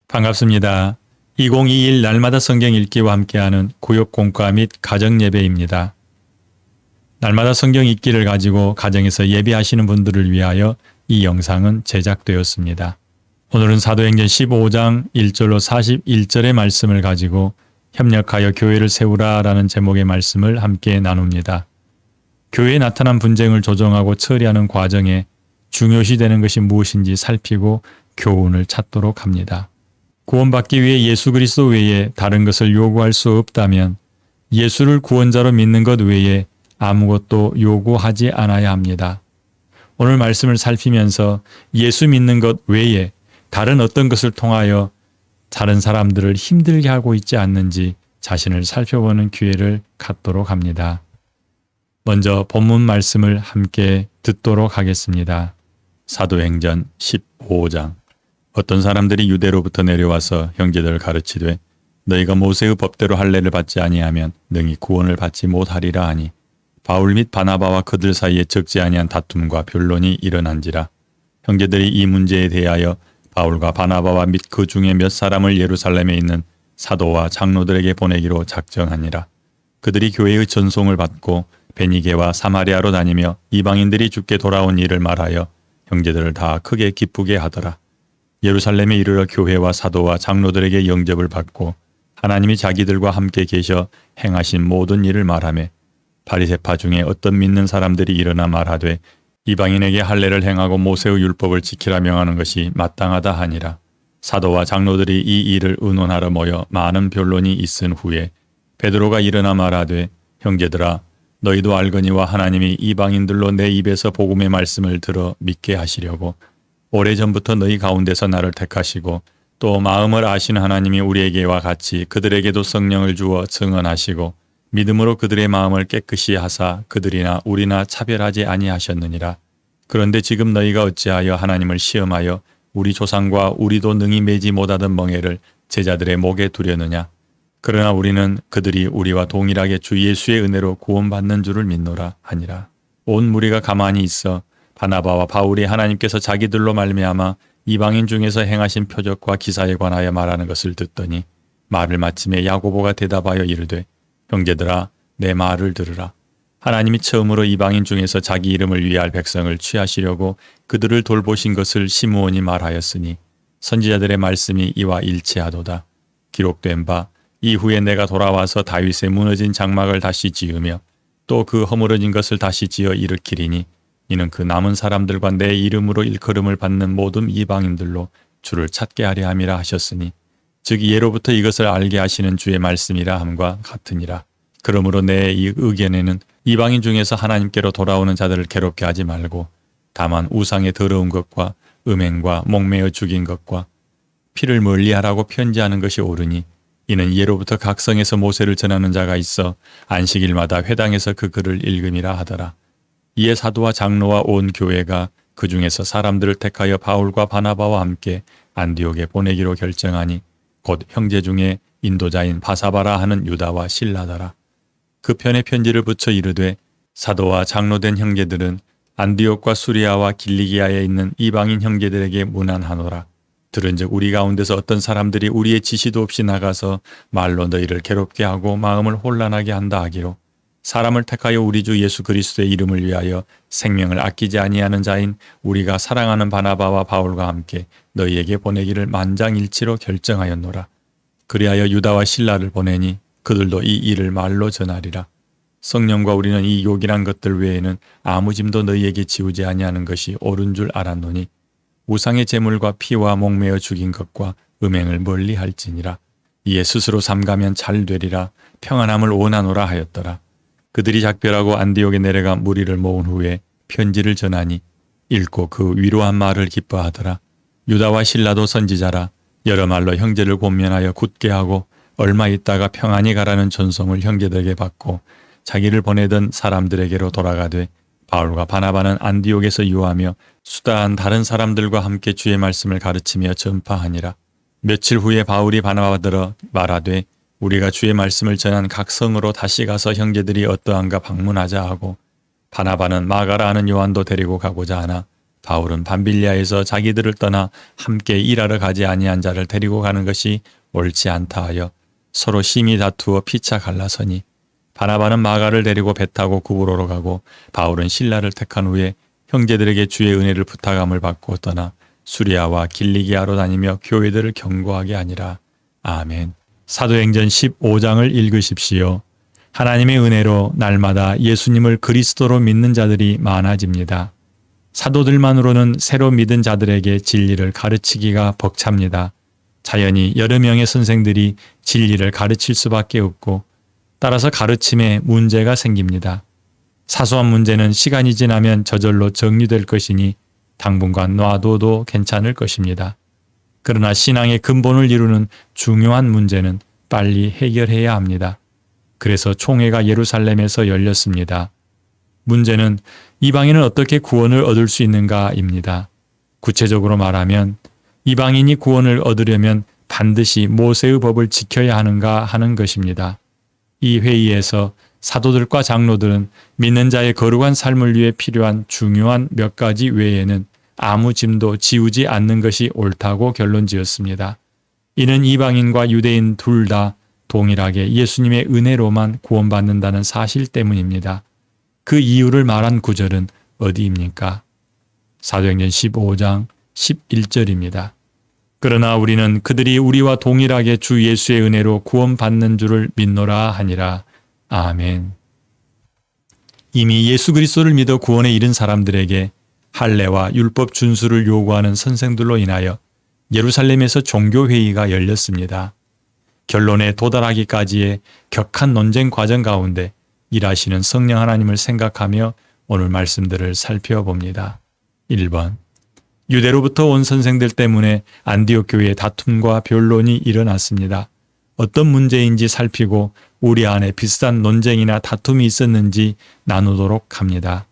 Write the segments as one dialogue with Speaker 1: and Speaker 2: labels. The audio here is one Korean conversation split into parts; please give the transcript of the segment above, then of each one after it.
Speaker 1: 반갑습니다. 2021 날마다 성경 읽기와 함께하는 구역 공과 및 가정 예배입니다. 날마다 성경 읽기를 가지고 가정에서 예배하시는 분들을 위하여 이 영상은 제작되었습니다. 오늘은 사도행전 15장 1절로 41절의 말씀을 가지고 협력하여 교회를 세우라 라는 제목의 말씀을 함께 나눕니다. 교회에 나타난 분쟁을 조정하고 처리하는 과정에 중요시 되는 것이 무엇인지 살피고 교훈을 찾도록 합니다. 구원받기 위해 예수 그리스도 외에 다른 것을 요구할 수 없다면 예수를 구원자로 믿는 것 외에 아무것도 요구하지 않아야 합니다. 오늘 말씀을 살피면서 예수 믿는 것 외에 다른 어떤 것을 통하여 다른 사람들을 힘들게 하고 있지 않는지 자신을 살펴보는 기회를 갖도록 합니다. 먼저 본문 말씀을 함께 듣도록 하겠습니다. 사도행전 15장. 어떤 사람들이 유대로부터 내려와서 형제들을 가르치되 너희가 모세의 법대로 할례를 받지 아니하면 능히 구원을 받지 못하리라 하니 바울 및 바나바와 그들 사이에 적지 아니한 다툼과 변론이 일어난지라. 형제들이 이 문제에 대하여 바울과 바나바와 및 그 중에 몇 사람을 예루살렘에 있는 사도와 장로들에게 보내기로 작정하니라. 그들이 교회의 전송을 받고 베니게와 사마리아로 다니며 이방인들이 죽게 돌아온 일을 말하여 형제들을 다 크게 기쁘게 하더라. 예루살렘에 이르러 교회와 사도와 장로들에게 영접을 받고 하나님이 자기들과 함께 계셔 행하신 모든 일을 말하며 바리새파 중에 어떤 믿는 사람들이 일어나 말하되 이방인에게 할례를 행하고 모세의 율법을 지키라 명하는 것이 마땅하다 하니라. 사도와 장로들이 이 일을 의논하러 모여 많은 변론이 있은 후에 베드로가 일어나 말하되 형제들아 너희도 알거니와 하나님이 이방인들로 내 입에서 복음의 말씀을 들어 믿게 하시려고 오래전부터 너희 가운데서 나를 택하시고 또 마음을 아시는 하나님이 우리에게와 같이 그들에게도 성령을 주어 증언하시고 믿음으로 그들의 마음을 깨끗이 하사 그들이나 우리나 차별하지 아니하셨느니라. 그런데 지금 너희가 어찌하여 하나님을 시험하여 우리 조상과 우리도 능히 매지 못하던 멍에를 제자들의 목에 두려느냐. 그러나 우리는 그들이 우리와 동일하게 주 예수의 은혜로 구원받는 줄을 믿노라 하니라. 온 무리가 가만히 있어 바나바와 바울이 하나님께서 자기들로 말미암아 이방인 중에서 행하신 표적과 기사에 관하여 말하는 것을 듣더니 말을 마침에 야고보가 대답하여 이르되 형제들아 내 말을 들으라. 하나님이 처음으로 이방인 중에서 자기 이름을 위할 백성을 취하시려고 그들을 돌보신 것을 시므온이 말하였으니 선지자들의 말씀이 이와 일치하도다. 기록된 바 이후에 내가 돌아와서 다윗의 무너진 장막을 다시 지으며 또 그 허물어진 것을 다시 지어 일으키리니 이는 그 남은 사람들과 내 이름으로 일컬음을 받는 모든 이방인들로 주를 찾게 하려 함이라 하셨으니 즉 예로부터 이것을 알게 하시는 주의 말씀이라 함과 같으니라. 그러므로 내 이 의견에는 이방인 중에서 하나님께로 돌아오는 자들을 괴롭게 하지 말고 다만 우상의 더러운 것과 음행과 목매어 죽인 것과 피를 멀리하라고 편지하는 것이 옳으니 이는 예로부터 각 성에서 모세를 전하는 자가 있어 안식일마다 회당에서 그 글을 읽음이라 하더라. 이에 사도와 장로와 온 교회가 그 중에서 사람들을 택하여 바울과 바나바와 함께 안디옥에 보내기로 결정하니 곧 형제 중에 인도자인 바사바라 하는 유다와 실라다라. 그 편에 편지를 붙여 이르되 사도와 장로된 형제들은 안디옥과 수리아와 길리기아에 있는 이방인 형제들에게 문안하노라. 들은즉 우리 가운데서 어떤 사람들이 우리의 지시도 없이 나가서 말로 너희를 괴롭게 하고 마음을 혼란하게 한다 하기로 사람을 택하여 우리 주 예수 그리스도의 이름을 위하여 생명을 아끼지 아니하는 자인 우리가 사랑하는 바나바와 바울과 함께 너희에게 보내기를 만장일치로 결정하였노라. 그리하여 유다와 실라를 보내니 그들도 이 일을 말로 전하리라. 성령과 우리는 이 욕이란 것들 외에는 아무 짐도 너희에게 지우지 아니하는 것이 옳은 줄 알았노니 우상의 제물과 피와 목매어 죽인 것과 음행을 멀리할지니라. 이에 스스로 삼가면 잘 되리라. 평안함을 원하노라 하였더라. 그들이 작별하고 안디옥에 내려가 무리를 모은 후에 편지를 전하니 읽고 그 위로한 말을 기뻐하더라. 유다와 실라도 선지자라. 여러 말로 형제를 권면하여 굳게 하고 얼마 있다가 평안히 가라는 전송을 형제들에게 받고 자기를 보내던 사람들에게로 돌아가되 바울과 바나바는 안디옥에서 유하며 수다한 다른 사람들과 함께 주의 말씀을 가르치며 전파하니라. 며칠 후에 바울이 바나바들어 말하되 우리가 주의 말씀을 전한 각 성으로 다시 가서 형제들이 어떠한가 방문하자 하고 바나바는 마가라 하는 요한도 데리고 가고자 하나 바울은 밤빌리아에서 자기들을 떠나 함께 일하러 가지 아니한 자를 데리고 가는 것이 옳지 않다 하여 서로 심히 다투어 피차 갈라서니 바나바는 마가를 데리고 배 타고 구브로로 가고 바울은 실라를 택한 후에 형제들에게 주의 은혜를 부탁함을 받고 떠나 수리아와 길리기아로 다니며 교회들을 경고하게 하니라. 아멘. 사도행전 15장을 읽으십시오. 하나님의 은혜로 날마다 예수님을 그리스도로 믿는 자들이 많아집니다. 사도들만으로는 새로 믿은 자들에게 진리를 가르치기가 벅찹니다. 자연히 여러 명의 선생들이 진리를 가르칠 수밖에 없고 따라서 가르침에 문제가 생깁니다. 사소한 문제는 시간이 지나면 저절로 정리될 것이니 당분간 놔둬도 괜찮을 것입니다. 그러나 신앙의 근본을 이루는 중요한 문제는 빨리 해결해야 합니다. 그래서 총회가 예루살렘에서 열렸습니다. 문제는 이방인은 어떻게 구원을 얻을 수 있는가입니다. 구체적으로 말하면 이방인이 구원을 얻으려면 반드시 모세의 법을 지켜야 하는가 하는 것입니다. 이 회의에서 사도들과 장로들은 믿는 자의 거룩한 삶을 위해 필요한 중요한 몇 가지 외에는 아무 짐도 지우지 않는 것이 옳다고 결론지었습니다. 이는 이방인과 유대인 둘 다 동일하게 예수님의 은혜로만 구원받는다는 사실 때문입니다. 그 이유를 말한 구절은 어디입니까? 사도행전 15장 11절입니다. 그러나 우리는 그들이 우리와 동일하게 주 예수의 은혜로 구원받는 줄을 믿노라 하니라. 아멘. 이미 예수 그리스도를 믿어 구원에 이른 사람들에게 할례와 율법 준수를 요구하는 선생들로 인하여 예루살렘에서 종교회의가 열렸습니다. 결론에 도달하기까지의 격한 논쟁 과정 가운데 일하시는 성령 하나님을 생각하며 오늘 말씀들을 살펴봅니다. 1번. 유대로부터 온 선생들 때문에 안디옥 교회에 다툼과 변론이 일어났습니다. 어떤 문제인지 살피고 우리 안에 비슷한 논쟁이나 다툼이 있었는지 나누도록 합니다.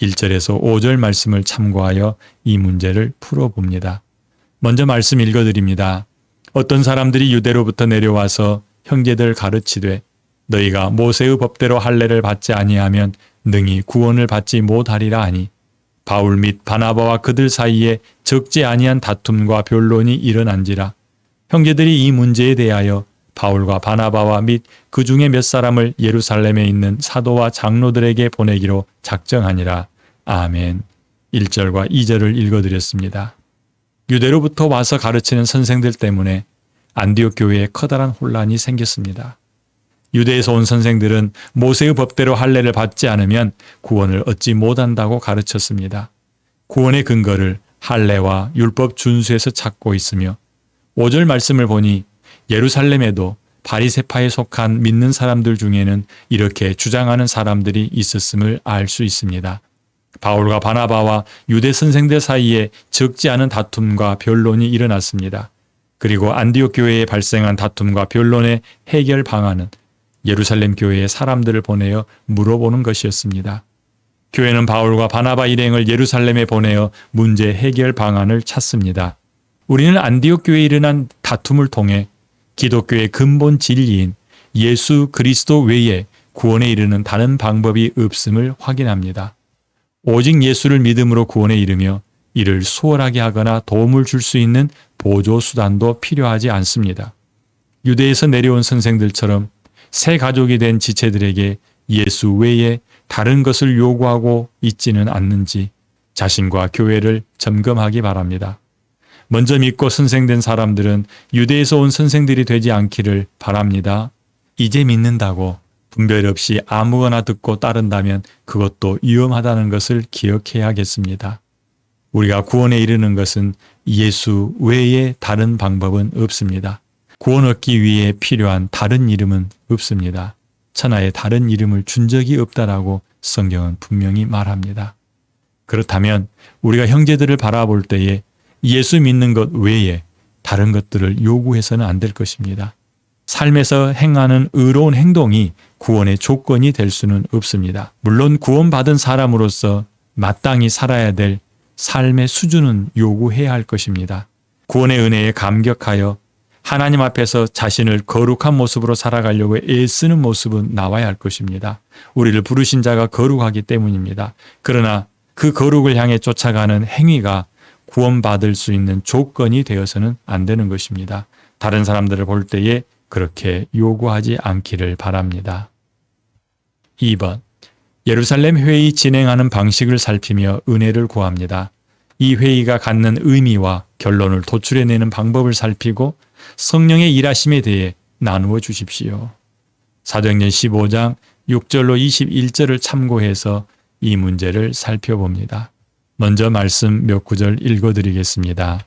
Speaker 1: 1절에서 5절 말씀을 참고하여 이 문제를 풀어봅니다. 먼저 말씀 읽어드립니다. 어떤 사람들이 유대로부터 내려와서 형제들 가르치되 너희가 모세의 법대로 할례를 받지 아니하면 능히 구원을 받지 못하리라 하니 바울 및 바나바와 그들 사이에 적지 아니한 다툼과 변론이 일어난지라. 형제들이 이 문제에 대하여 바울과 바나바와 및 그 중에 몇 사람을 예루살렘에 있는 사도와 장로들에게 보내기로 작정하니라. 아멘. 1절과 2절을 읽어드렸습니다. 유대로부터 와서 가르치는 선생들 때문에 안디옥 교회에 커다란 혼란이 생겼습니다. 유대에서 온 선생들은 모세의 법대로 할례를 받지 않으면 구원을 얻지 못한다고 가르쳤습니다. 구원의 근거를 할례와 율법 준수에서 찾고 있으며 5절 말씀을 보니 예루살렘에도 바리새파에 속한 믿는 사람들 중에는 이렇게 주장하는 사람들이 있었음을 알 수 있습니다. 바울과 바나바와 유대 선생들 사이에 적지 않은 다툼과 변론이 일어났습니다. 그리고 안디옥 교회에 발생한 다툼과 변론의 해결 방안은 예루살렘 교회에 사람들을 보내어 물어보는 것이었습니다. 교회는 바울과 바나바 일행을 예루살렘에 보내어 문제 해결 방안을 찾습니다. 우리는 안디옥 교회에 일어난 다툼을 통해 기독교의 근본 진리인 예수 그리스도 외에 구원에 이르는 다른 방법이 없음을 확인합니다. 오직 예수를 믿음으로 구원에 이르며 이를 수월하게 하거나 도움을 줄 수 있는 보조 수단도 필요하지 않습니다. 유대에서 내려온 선생들처럼 새 가족이 된 지체들에게 예수 외에 다른 것을 요구하고 있지는 않는지 자신과 교회를 점검하기 바랍니다. 먼저 믿고 선생된 사람들은 유대에서 온 선생들이 되지 않기를 바랍니다. 이제 믿는다고 분별 없이 아무거나 듣고 따른다면 그것도 위험하다는 것을 기억해야겠습니다. 우리가 구원에 이르는 것은 예수 외에 다른 방법은 없습니다. 구원 얻기 위해 필요한 다른 이름은 없습니다. 천하에 다른 이름을 준 적이 없다라고 성경은 분명히 말합니다. 그렇다면 우리가 형제들을 바라볼 때에 예수 믿는 것 외에 다른 것들을 요구해서는 안 될 것입니다. 삶에서 행하는 의로운 행동이 구원의 조건이 될 수는 없습니다. 물론 구원받은 사람으로서 마땅히 살아야 될 삶의 수준은 요구해야 할 것입니다. 구원의 은혜에 감격하여 하나님 앞에서 자신을 거룩한 모습으로 살아가려고 애쓰는 모습은 나와야 할 것입니다. 우리를 부르신 자가 거룩하기 때문입니다. 그러나 그 거룩을 향해 쫓아가는 행위가 구원받을 수 있는 조건이 되어서는 안 되는 것입니다. 다른 사람들을 볼 때에 그렇게 요구하지 않기를 바랍니다. 2번, 예루살렘 회의 진행하는 방식을 살피며 은혜를 구합니다. 이 회의가 갖는 의미와 결론을 도출해내는 방법을 살피고 성령의 일하심에 대해 나누어 주십시오. 사도행전 15장 6절로 21절을 참고해서 이 문제를 살펴봅니다. 먼저 말씀 몇 구절 읽어드리겠습니다.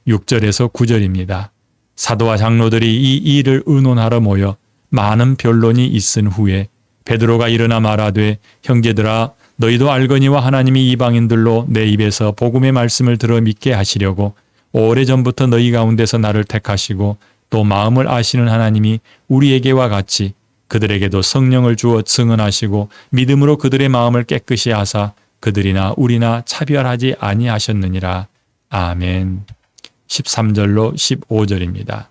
Speaker 1: 6절에서 9절입니다. 사도와 장로들이 이 일을 의논하러 모여 많은 변론이 있은 후에 베드로가 일어나 말하되 형제들아 너희도 알거니와 하나님이 이방인들로 내 입에서 복음의 말씀을 들어 믿게 하시려고 오래전부터 너희 가운데서 나를 택하시고 또 마음을 아시는 하나님이 우리에게와 같이 그들에게도 성령을 주어 증언하시고 믿음으로 그들의 마음을 깨끗이 하사 그들이나 우리나 차별하지 아니하셨느니라. 아멘. 13절로 15절입니다.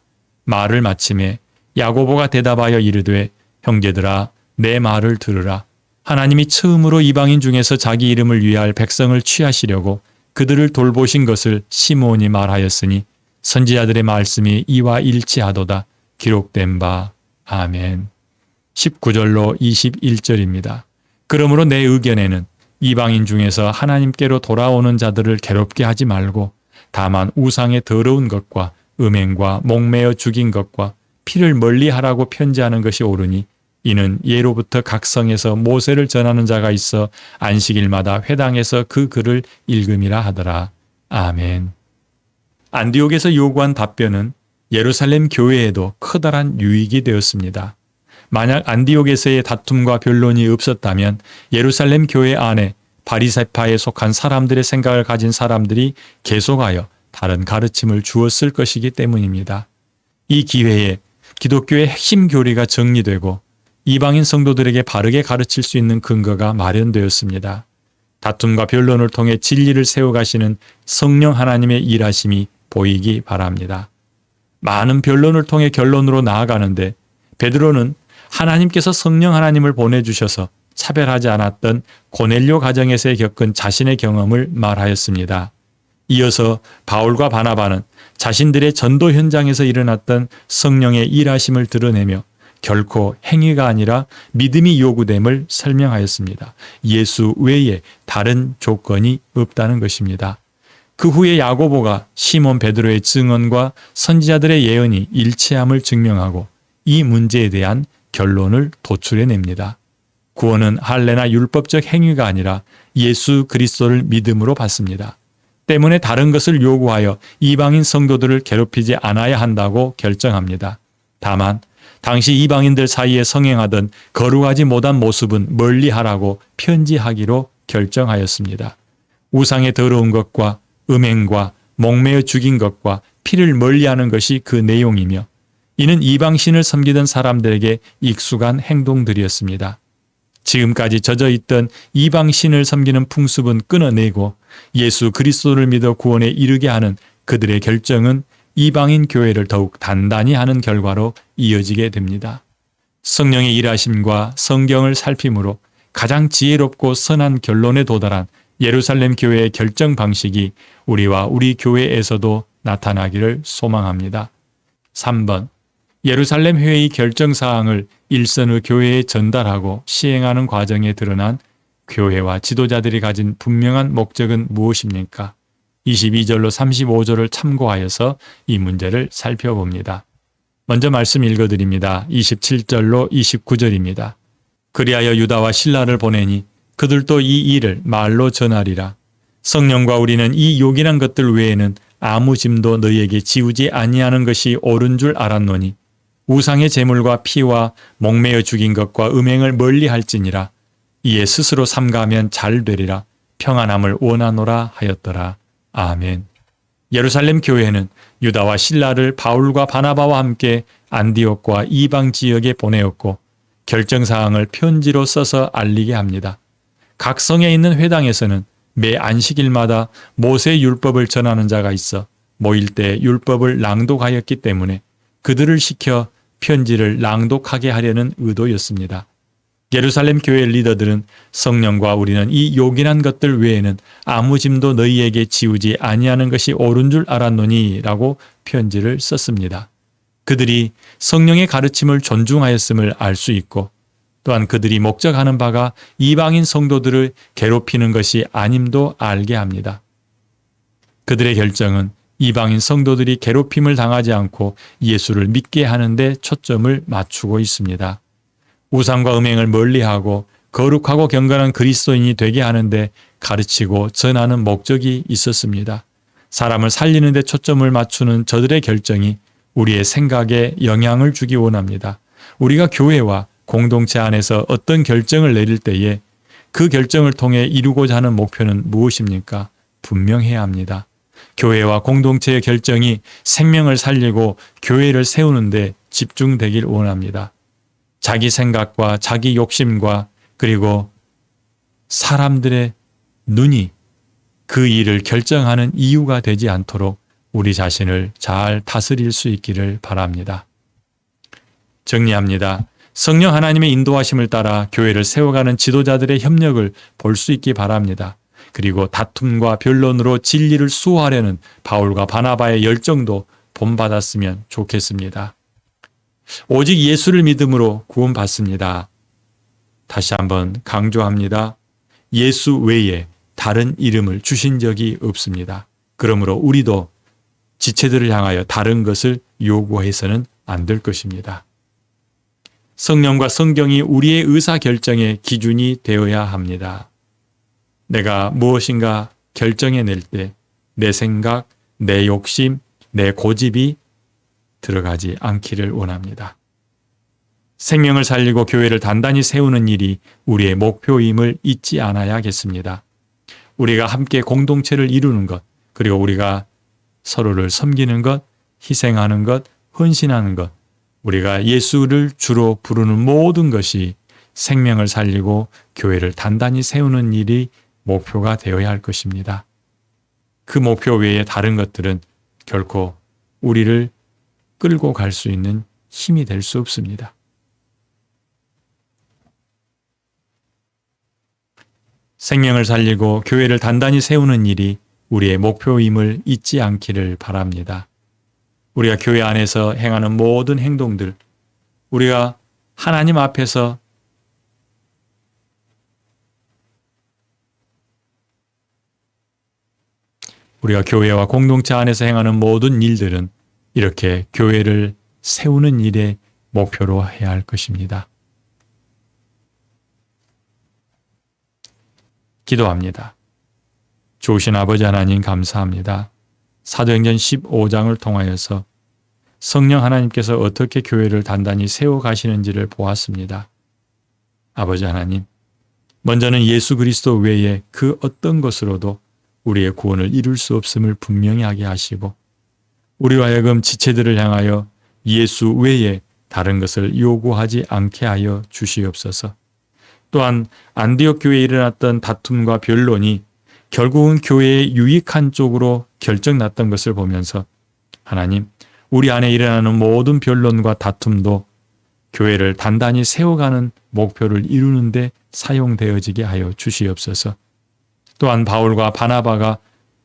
Speaker 1: 말을 마침에 야고보가 대답하여 이르되 형제들아 내 말을 들으라. 하나님이 처음으로 이방인 중에서 자기 이름을 위할 백성을 취하시려고 그들을 돌보신 것을 시므온이 말하였으니 선지자들의 말씀이 이와 일치하도다. 기록된 바. 아멘. 19절로 21절입니다. 그러므로 내 의견에는 이방인 중에서 하나님께로 돌아오는 자들을 괴롭게 하지 말고 다만 우상의 더러운 것과 음행과 목매어 죽인 것과 피를 멀리하라고 편지하는 것이 옳으니 이는 예로부터 각 성에서 모세를 전하는 자가 있어 안식일마다 회당에서 그 글을 읽음이라 하더라. 아멘. 안디옥에서 요구한 답변은 예루살렘 교회에도 커다란 유익이 되었습니다. 만약 안디옥에서의 다툼과 변론이 없었다면 예루살렘 교회 안에 바리새파에 속한 사람들의 생각을 가진 사람들이 계속하여 다른 가르침을 주었을 것이기 때문입니다. 이 기회에 기독교의 핵심 교리가 정리되고 이방인 성도들에게 바르게 가르칠 수 있는 근거가 마련되었습니다. 다툼과 변론을 통해 진리를 세워가시는 성령 하나님의 일하심이 보이기 바랍니다. 많은 변론을 통해 결론으로 나아가는데 베드로는 하나님께서 성령 하나님을 보내주셔서 차별하지 않았던 고넬료 가정에서 겪은 자신의 경험을 말하였습니다. 이어서 바울과 바나바는 자신들의 전도 현장에서 일어났던 성령의 일하심을 드러내며 결코 행위가 아니라 믿음이 요구됨을 설명하였습니다. 예수 외에 다른 조건이 없다는 것입니다. 그 후에 야고보가 시몬 베드로의 증언과 선지자들의 예언이 일치함을 증명하고 이 문제에 대한 결론을 도출해냅니다. 구원은 할례나 율법적 행위가 아니라 예수 그리스도를 믿음으로 받습니다. 때문에 다른 것을 요구하여 이방인 성도들을 괴롭히지 않아야 한다고 결정합니다. 다만 당시 이방인들 사이에 성행하던 거룩하지 못한 모습은 멀리하라고 편지하기로 결정하였습니다. 우상의 더러운 것과 음행과 목매어 죽인 것과 피를 멀리하는 것이 그 내용이며 이는 이방신을 섬기던 사람들에게 익숙한 행동들이었습니다. 지금까지 젖어있던 이방신을 섬기는 풍습은 끊어내고 예수 그리스도를 믿어 구원에 이르게 하는 그들의 결정은 이방인 교회를 더욱 단단히 하는 결과로 이어지게 됩니다. 성령의 일하심과 성경을 살핌으로 가장 지혜롭고 선한 결론에 도달한 예루살렘 교회의 결정 방식이 우리와 우리 교회에서도 나타나기를 소망합니다. 3번. 예루살렘 회의 결정사항을 일선의 교회에 전달하고 시행하는 과정에 드러난 교회와 지도자들이 가진 분명한 목적은 무엇입니까? 22절로 35절을 참고하여서 이 문제를 살펴봅니다. 먼저 말씀 읽어드립니다. 27절로 29절입니다. 그리하여 유다와 실라를 보내니 그들도 이 일을 말로 전하리라. 성령과 우리는 이 요긴한 것들 외에는 아무 짐도 너희에게 지우지 아니하는 것이 옳은 줄 알았노니 우상의 제물과 피와 목매어 죽인 것과 음행을 멀리할지니라. 이에 스스로 삼가하면 잘 되리라. 평안함을 원하노라 하였더라. 아멘. 예루살렘 교회는 유다와 실라를 바울과 바나바와 함께 안디옥과 이방 지역에 보내었고 결정사항을 편지로 써서 알리게 합니다. 각 성에 있는 회당에서는 매 안식일마다 모세 율법을 전하는 자가 있어 모일 때 율법을 낭독하였기 때문에 그들을 시켜 편지를 낭독하게 하려는 의도였습니다. 예루살렘 교회 리더들은 성령과 우리는 이 요긴한 것들 외에는 아무 짐도 너희에게 지우지 아니하는 것이 옳은 줄 알았노니 라고 편지를 썼습니다. 그들이 성령의 가르침을 존중하였음을 알 수 있고 또한 그들이 목적하는 바가 이방인 성도들을 괴롭히는 것이 아님도 알게 합니다. 그들의 결정은 이방인 성도들이 괴롭힘을 당하지 않고 예수를 믿게 하는 데 초점을 맞추고 있습니다. 우상과 음행을 멀리하고 거룩하고 경건한 그리스도인이 되게 하는데 가르치고 전하는 목적이 있었습니다. 사람을 살리는 데 초점을 맞추는 저들의 결정이 우리의 생각에 영향을 주기 원합니다. 우리가 교회와 공동체 안에서 어떤 결정을 내릴 때에 그 결정을 통해 이루고자 하는 목표는 무엇입니까? 분명해야 합니다. 교회와 공동체의 결정이 생명을 살리고 교회를 세우는데 집중되길 원합니다. 자기 생각과 자기 욕심과 그리고 사람들의 눈이 그 일을 결정하는 이유가 되지 않도록 우리 자신을 잘 다스릴 수 있기를 바랍니다. 정리합니다. 성령 하나님의 인도하심을 따라 교회를 세워가는 지도자들의 협력을 볼 수 있기 바랍니다. 그리고 다툼과 변론으로 진리를 수호하려는 바울과 바나바의 열정도 본받았으면 좋겠습니다. 오직 예수를 믿음으로 구원받습니다. 다시 한번 강조합니다. 예수 외에 다른 이름을 주신 적이 없습니다. 그러므로 우리도 지체들을 향하여 다른 것을 요구해서는 안 될 것입니다. 성령과 성경이 우리의 의사결정의 기준이 되어야 합니다. 내가 무엇인가 결정해낼 때 내 생각, 내 욕심, 내 고집이 들어가지 않기를 원합니다. 생명을 살리고 교회를 단단히 세우는 일이 우리의 목표임을 잊지 않아야겠습니다. 우리가 함께 공동체를 이루는 것, 그리고 우리가 서로를 섬기는 것, 희생하는 것, 헌신하는 것, 우리가 예수를 주로 부르는 모든 것이 생명을 살리고 교회를 단단히 세우는 일이 목표가 되어야 할 것입니다. 그 목표 외에 다른 것들은 결코 우리를 끌고 갈 수 있는 힘이 될 수 없습니다. 생명을 살리고 교회를 단단히 세우는 일이 우리의 목표임을 잊지 않기를 바랍니다. 우리가 교회 안에서 행하는 모든 행동들, 우리가 하나님 앞에서 우리가 교회와 공동체 안에서 행하는 모든 일들은 이렇게 교회를 세우는 일에 목표로 해야 할 것입니다. 기도합니다. 좋으신 아버지 하나님 감사합니다. 사도행전 15장을 통하여서 성령 하나님께서 어떻게 교회를 단단히 세워가시는지를 보았습니다. 아버지 하나님, 먼저는 예수 그리스도 외에 그 어떤 것으로도 우리의 구원을 이룰 수 없음을 분명히 하게 하시고 우리와 하여금 지체들을 향하여 예수 외에 다른 것을 요구하지 않게 하여 주시옵소서. 또한 안디옥 교회에 일어났던 다툼과 변론이 결국은 교회에 유익한 쪽으로 결정났던 것을 보면서 하나님, 우리 안에 일어나는 모든 변론과 다툼도 교회를 단단히 세워가는 목표를 이루는 데 사용되어지게 하여 주시옵소서. 또한 바울과 바나바가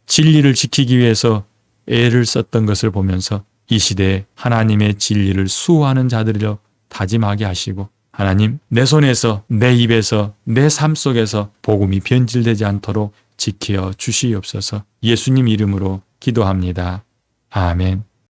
Speaker 1: 진리를 지키기 위해서 애를 썼던 것을 보면서 이 시대에 하나님의 진리를 수호하는 자들로 다짐하게 하시고 하나님, 내 손에서, 내 입에서, 내 삶 속에서 복음이 변질되지 않도록 지켜 주시옵소서. 예수님 이름으로 기도합니다. 아멘.